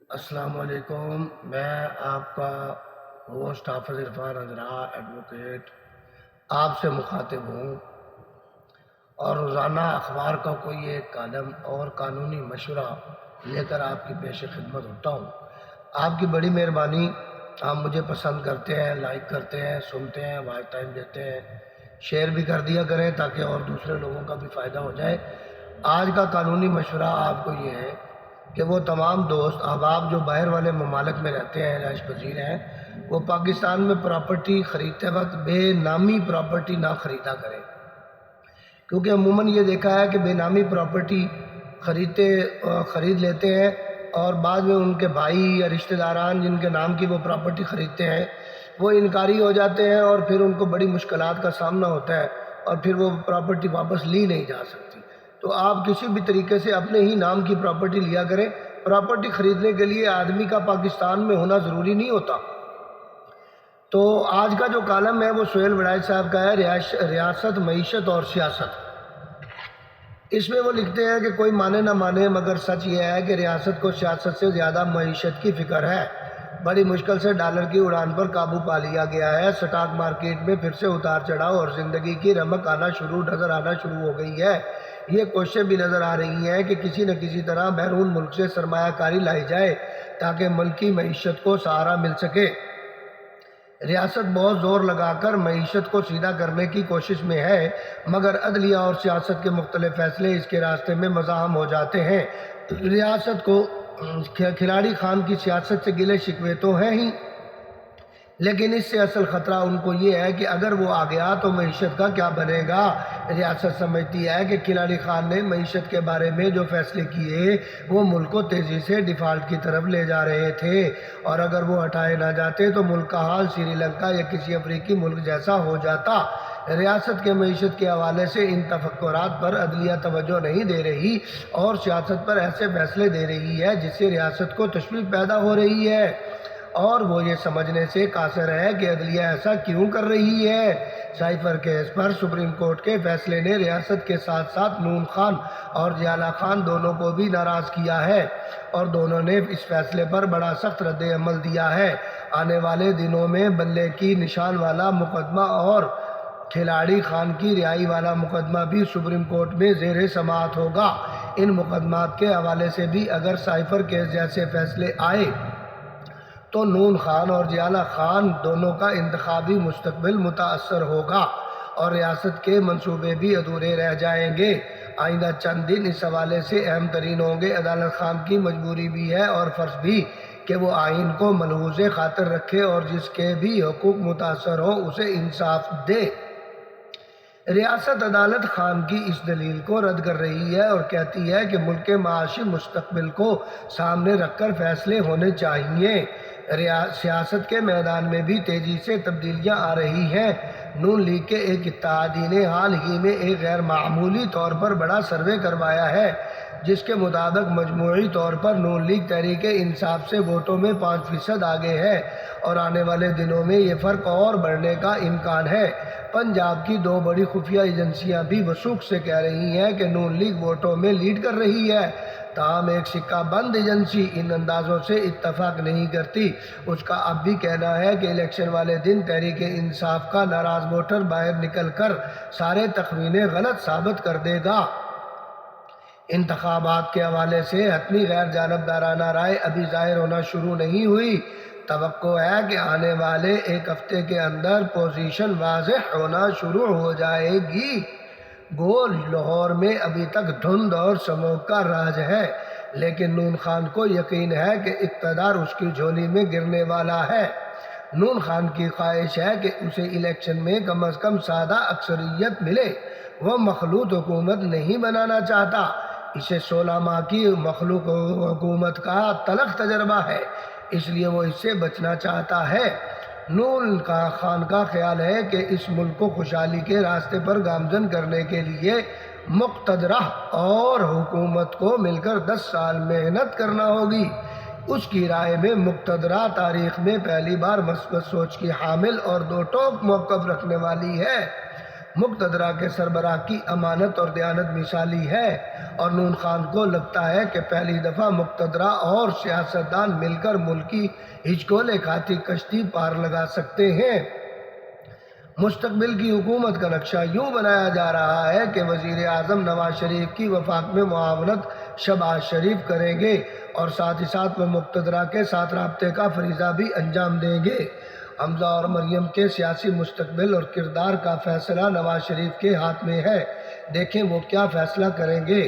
السلام علیکم۔ میں آپ کا ہوسٹ حافظ عرفان حضرا ایڈوکیٹ آپ سے مخاطب ہوں اور روزانہ اخبار کا کوئی ایک کالم اور قانونی مشورہ لے کر آپ کی پیش خدمت ہوتا ہوں۔ آپ کی بڑی مہربانی، آپ مجھے پسند کرتے ہیں، لائک کرتے ہیں، سنتے ہیں، واچ ٹائم دیتے ہیں، شیئر بھی کر دیا کریں تاکہ اور دوسرے لوگوں کا بھی فائدہ ہو جائے۔ آج کا قانونی مشورہ آپ کو یہ ہے کہ وہ تمام دوست احباب جو باہر والے ممالک میں رہتے ہیں، رہائش پذیر ہیں، وہ پاکستان میں پراپرٹی خریدتے وقت بے نامی پراپرٹی نہ خریدا کریں، کیونکہ عموماً یہ دیکھا ہے کہ بے نامی پراپرٹی خرید لیتے ہیں اور بعد میں ان کے بھائی یا رشتہ داران جن کے نام کی وہ پراپرٹی خریدتے ہیں وہ انکاری ہو جاتے ہیں اور پھر ان کو بڑی مشکلات کا سامنا ہوتا ہے اور پھر وہ پراپرٹی واپس لی نہیں جا سکتی۔ تو آپ کسی بھی طریقے سے اپنے ہی نام کی پراپرٹی لیا کریں۔ پراپرٹی خریدنے کے لیے آدمی کا پاکستان میں ہونا ضروری نہیں ہوتا۔ تو آج کا جو کالم ہے وہ سہیل وڑائچ صاحب کا ہے، ریاست، معیشت اور سیاست۔ اس میں وہ لکھتے ہیں کہ کوئی مانے نہ مانے مگر سچ یہ ہے کہ ریاست کو سیاست سے زیادہ معیشت کی فکر ہے۔ بڑی مشکل سے ڈالر کی اڑان پر قابو پا لیا گیا ہے، سٹاک مارکیٹ میں پھر سے اتار چڑھاؤ اور زندگی کی رمق نظر آنا شروع ہو گئی ہے۔ یہ کوششیں بھی نظر آ رہی ہیں کہ کسی نہ کسی طرح بیرون ملک سے سرمایہ کاری لائی جائے تاکہ ملکی معیشت کو سہارا مل سکے۔ ریاست بہت زور لگا کر معیشت کو سیدھا کرنے کی کوشش میں ہے، مگر عدلیہ اور سیاست کے مختلف فیصلے اس کے راستے میں مزاحم ہو جاتے ہیں۔ ریاست کو کھلاڑی خان کی سیاست سے گلے شکوے تو ہیں ہی، لیکن اس سے اصل خطرہ ان کو یہ ہے کہ اگر وہ آ گیا تو معیشت کا کیا بنے گا۔ ریاست سمجھتی ہے کہ کھلاڑی خان نے معیشت کے بارے میں جو فیصلے کیے وہ ملک کو تیزی سے ڈیفالٹ کی طرف لے جا رہے تھے، اور اگر وہ ہٹائے نہ جاتے تو ملک کا حال سری لنکا یا کسی افریقی ملک جیسا ہو جاتا۔ ریاست کے معیشت کے حوالے سے ان تفکرات پر عدلیہ توجہ نہیں دے رہی اور سیاست پر ایسے فیصلے دے رہی ہے جس سے ریاست کو تشویش پیدا ہو رہی ہے، اور وہ یہ سمجھنے سے قاصر ہے کہ عدلیہ ایسا کیوں کر رہی ہے۔ سائفر کیس پر سپریم کورٹ کے فیصلے نے ریاست کے ساتھ ساتھ نون خان اور ضیاءاللہ خان دونوں کو بھی ناراض کیا ہے، اور دونوں نے اس فیصلے پر بڑا سخت رد عمل دیا ہے۔ آنے والے دنوں میں بلے کی نشان والا مقدمہ اور کھلاڑی خان کی رہائی والا مقدمہ بھی سپریم کورٹ میں زیر سماعت ہوگا۔ ان مقدمات کے حوالے سے بھی اگر سائفر کیس جیسے فیصلے آئے تو نون خان اور ضیاءاللہ خان دونوں کا انتخابی مستقبل متاثر ہوگا اور ریاست کے منصوبے بھی ادھورے رہ جائیں گے۔ آئندہ چند دن اس حوالے سے اہم ترین ہوں گے۔ عدالت خان کی مجبوری بھی ہے اور فرض بھی کہ وہ آئین کو ملحوظ خاطر رکھے اور جس کے بھی حقوق متاثر ہوں اسے انصاف دے۔ ریاست عدالت خان کی اس دلیل کو رد کر رہی ہے اور کہتی ہے کہ ملک کے معاشی مستقبل کو سامنے رکھ کر فیصلے ہونے چاہیے۔ سیاست کے میدان میں بھی تیزی سے تبدیلیاں آ رہی ہیں۔ نون لیگ کے ایک اتحادی نے حال ہی میں ایک غیر معمولی طور پر بڑا سروے کروایا ہے، جس کے مطابق مجموعی طور پر نون لیگ تحریک انصاف سے ووٹوں میں 5% آگے ہے، اور آنے والے دنوں میں یہ فرق اور بڑھنے کا امکان ہے۔ پنجاب کی 2 بڑی خفیہ ایجنسیاں بھی وثوق سے کہہ رہی ہیں کہ نون لیگ ووٹوں میں لیڈ کر رہی ہے، تاہم ایک سکہ بند ایجنسی ان اندازوں سے اتفاق نہیں کرتی۔ اس کا اب بھی کہنا ہے کہ الیکشن والے دن تحریک انصاف کا ناراض ووٹر باہر نکل کر سارے تخمینے غلط ثابت کر دے گا۔ انتخابات کے حوالے سے حتمی غیر جانبدارانہ رائے ابھی ظاہر ہونا شروع نہیں ہوئی۔ توقع ہے کہ آنے والے ایک ہفتے کے اندر پوزیشن واضح ہونا شروع ہو جائے گی۔ لاہور میں ابھی تک دھند اور سموگ کا راج ہے، لیکن نون خان کو یقین ہے کہ اقتدار اس کی جھولی میں گرنے والا ہے۔ نون خان کی خواہش ہے کہ اسے الیکشن میں کم از کم سادہ اکثریت ملے۔ وہ مخلوط حکومت نہیں بنانا چاہتا، اسے 16 ماہ کی مخلوق حکومت کا تلخ تجربہ ہے، اس لیے وہ اس سے بچنا چاہتا ہے۔ نون خان کا خیال ہے کہ اس ملک کو خوشحالی کے راستے پر گامزن کرنے کے لیے مقتدرہ اور حکومت کو مل کر 10 سال محنت کرنا ہوگی۔ اس کی رائے میں مقتدرہ تاریخ میں پہلی بار مثبت سوچ کی حامل اور دو ٹوک موقف رکھنے والی ہے۔ مقتدرہ کے سربراہ کی امانت اور دیانت مثالی ہے، اور نون خان کو لگتا ہے کہ پہلی دفعہ مقتدرہ اور سیاستدان مل کر ملک کی ہچکولے کھاتی کشتی پار لگا سکتے ہیں۔ مستقبل کی حکومت کا نقشہ یوں بنایا جا رہا ہے کہ وزیر اعظم نواز شریف کی وفاق میں معاونت شہباز شریف کریں گے، اور ساتھ ہی ساتھ وہ مقتدرہ کے ساتھ رابطے کا فریضہ بھی انجام دیں گے۔ حمزہ اور مریم کے سیاسی مستقبل اور کردار کا فیصلہ نواز شریف کے ہاتھ میں ہے۔ دیکھیں وہ کیا فیصلہ کریں گے۔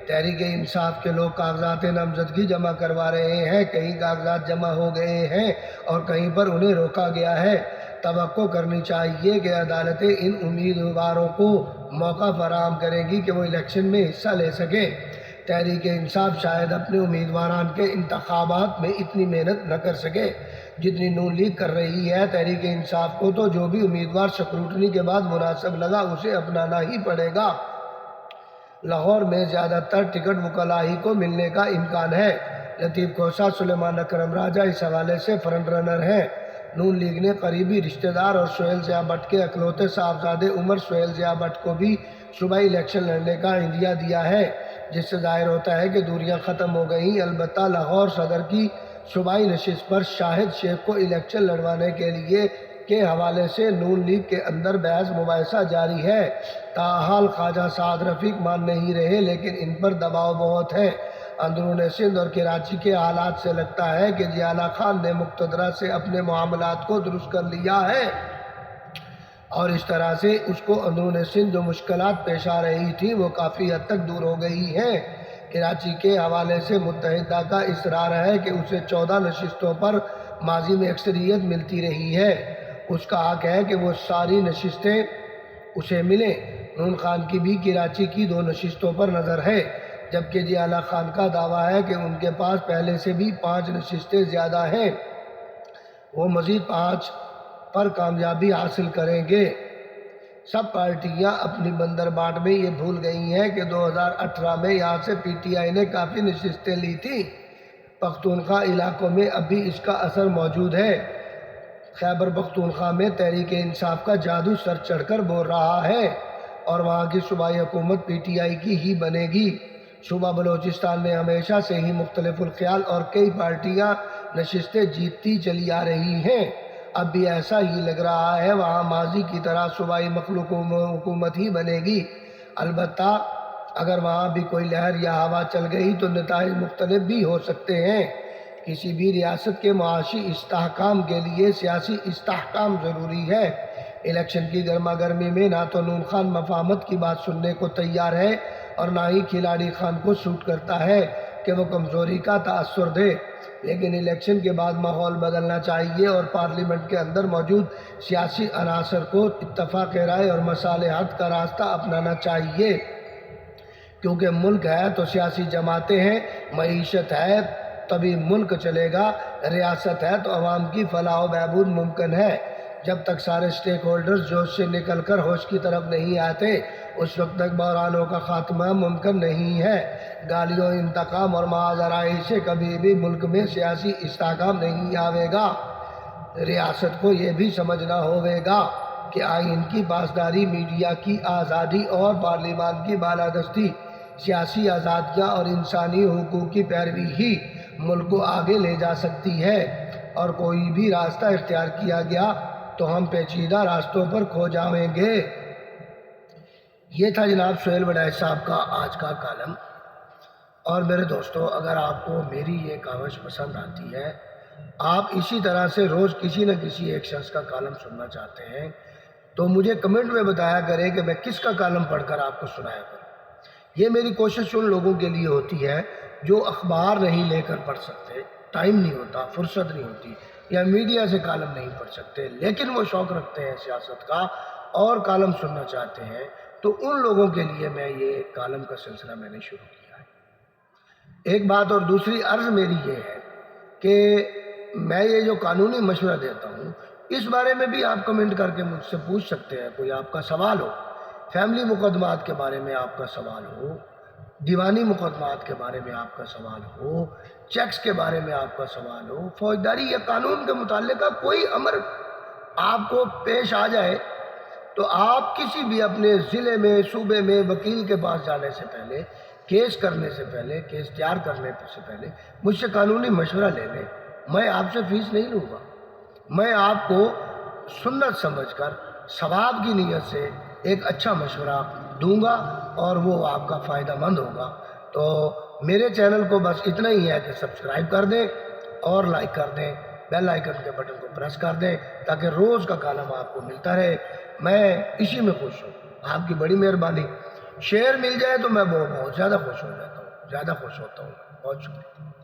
تحریک انصاف کے لوگ کاغذات نامزدگی جمع کروا رہے ہیں، کہیں کاغذات جمع ہو گئے ہیں اور کہیں پر انہیں روکا گیا ہے۔ توقع کرنی چاہیے کہ عدالتیں ان امیدواروں کو موقع فراہم کریں گی کہ وہ الیکشن میں حصہ لے سکیں۔ تحریک انصاف شاید اپنے امیدواران کے انتخابات میں اتنی محنت نہ کر سکے جتنی نون لیگ کر رہی ہے۔ تحریک انصاف کو تو جو بھی امیدوار سکروٹنی کے بعد مناسب لگا اسے اپنانا ہی پڑے گا۔ لاہور میں زیادہ تر ٹکٹ وکلاء ہی کو ملنے کا امکان ہے۔ لطیف کھوسہ، سلیمان اکرم راجہ اس حوالے سے فرنٹ رنر ہیں۔ نون لیگ نے قریبی رشتہ دار اور سہیل ضیاء بٹ کے اکلوتے صاحبزادے عمر سہیل ضیاء بٹ کو بھی صوبائی الیکشن لڑنے کا عندیہ دیا ہے، جس سے ظاہر ہوتا ہے کہ دوریاں ختم ہو گئیں۔ البتہ لاہور صدر کی صوبائی نشست پر شاہد شیخ کو الیکشن لڑوانے کے حوالے سے نون لیگ کے اندر بحث مباحثہ جاری ہے۔ تاحال خواجہ سعد رفیق مان نہیں رہے، لیکن ان پر دباؤ بہت ہے۔ اندرون سندھ اور کراچی کے حالات سے لگتا ہے کہ ضیاءاللہ خان نے مقتدرہ سے اپنے معاملات کو درست کر لیا ہے، اور اس طرح سے اس کو اندرون سندھ جو مشکلات پیش آ رہی تھیں وہ کافی حد تک دور ہو گئی ہیں۔ کراچی کے حوالے سے متحدہ کا اصرار ہے کہ اسے 14 نشستوں پر ماضی میں اکثریت ملتی رہی ہے۔ اس کا حق ہے کہ وہ ساری نشستیں اسے ملیں۔ نون خان کی بھی کراچی کی 2 نشستوں پر نظر ہے، جبکہ ضیاءاللہ خان کا دعویٰ ہے کہ ان کے پاس پہلے سے بھی 5 نشستیں زیادہ ہیں، وہ مزید 5 پر کامیابی حاصل کریں گے۔ سب پارٹیاں اپنی بندر بانٹ میں یہ بھول گئی ہیں کہ 2018 میں یہاں سے پی ٹی آئی نے کافی نشستیں لی تھیں۔ پختونخوا علاقوں میں اب بھی اس کا اثر موجود ہے۔ خیبر پختونخوا میں تحریک انصاف کا جادو سر چڑھ کر بول رہا ہے، اور وہاں کی صوبائی حکومت پی ٹی آئی کی ہی بنے گی۔ صوبہ بلوچستان میں ہمیشہ سے ہی مختلف الخیال اور کئی پارٹیاں نشستیں جیتتی چلی آ رہی ہیں۔ اب بھی ایسا ہی لگ رہا ہے، وہاں ماضی کی طرح صوبائی مخلوق حکومت ہی بنے گی۔ البتہ اگر وہاں بھی کوئی لہر یا ہوا چل گئی تو نتائج مختلف بھی ہو سکتے ہیں۔ کسی بھی ریاست کے معاشی استحکام کے لیے سیاسی استحکام ضروری ہے۔ الیکشن کی گرما گرمی میں نہ تو نون خان مفاہمت کی بات سننے کو تیار ہے، اور نہ ہی کھلاڑی خان کو سوٹ کرتا ہے کہ وہ کمزوری کا تاثر دے۔ لیکن الیکشن کے بعد ماحول بدلنا چاہیے، اور پارلیمنٹ کے اندر موجود سیاسی عناصر کو اتفاق رائے اور مصالحت کا راستہ اپنانا چاہیے، کیونکہ ملک ہے تو سیاسی جماعتیں ہیں، معیشت ہے تبھی ملک چلے گا، ریاست ہے تو عوام کی فلاح و بہبود ممکن ہے۔ جب تک سارے سٹیک ہولڈرز جوش سے نکل کر ہوش کی طرف نہیں آتے، اس وقت تک بحرانوں کا خاتمہ ممکن نہیں ہے۔ گالیوں، انتقام اور محاذ آرائی سے کبھی بھی ملک میں سیاسی استحکام نہیں آئے گا۔ ریاست کو یہ بھی سمجھنا ہوئے گا کہ آئین کی پاسداری، میڈیا کی آزادی اور پارلیمان کی بالادستی، سیاسی آزادیاں اور انسانی حقوق کی پیروی ہی ملک کو آگے لے جا سکتی ہے، اور کوئی بھی راستہ اختیار کیا گیا تو ہم پیچیدہ راستوں پر کھو جائیں گے۔ یہ تھا جناب سہیل وڈائچ صاحب کا آج کا کالم۔ اور میرے دوستو، اگر آپ کو میری یہ کاوش پسند آتی ہے، آپ اسی طرح سے روز کسی نہ کسی ایک شخص کا کالم سننا چاہتے ہیں، تو مجھے کمنٹ میں بتایا کریں کہ میں کس کا کالم پڑھ کر آپ کو سنایا کروں۔ یہ میری کوشش ان لوگوں کے لیے ہوتی ہے جو اخبار نہیں لے کر پڑھ سکتے، ٹائم نہیں ہوتا، فرصت نہیں ہوتی، یا میڈیا سے کالم نہیں پڑھ سکتے، لیکن وہ شوق رکھتے ہیں سیاست کا اور کالم سننا چاہتے ہیں، تو ان لوگوں کے لیے میں یہ کالم کا سلسلہ میں نے شروع کیا ہے۔ ایک بات اور دوسری عرض میری یہ ہے کہ میں یہ جو قانونی مشورہ دیتا ہوں، اس بارے میں بھی آپ کمنٹ کر کے مجھ سے پوچھ سکتے ہیں۔ کوئی آپ کا سوال ہو، فیملی مقدمات کے بارے میں آپ کا سوال ہو، دیوانی مقدمات کے بارے میں آپ کا سوال ہو، چیکس کے بارے میں آپ کا سوال ہو، فوجداری یا قانون کے متعلقہ کوئی امر آپ کو پیش آ جائے، تو آپ کسی بھی اپنے ضلع میں، صوبے میں وکیل کے پاس جانے سے پہلے، کیس کرنے سے پہلے، کیس تیار کرنے سے پہلے مجھ سے قانونی مشورہ لے لیں. میں آپ سے فیس نہیں لوں گا. میں آپ کو سنت سمجھ کر ثواب کی نیت سے ایک اچھا مشورہ دوں گا اور وہ آپ کا فائدہ مند ہوگا. تو میرے چینل کو بس اتنا ہی ہے کہ سبسکرائب کر دیں اور لائک کر دیں، بیل آئیکن کے بٹن کو پریس کر دیں تاکہ روز کا کالم آپ کو ملتا رہے. میں اسی میں خوش ہوں. آپ کی بڑی مہربانی. شیئر مل جائے تو میں بہت زیادہ خوش ہو جاتا ہوں، زیادہ خوش ہوتا ہوں. بہت شکریہ.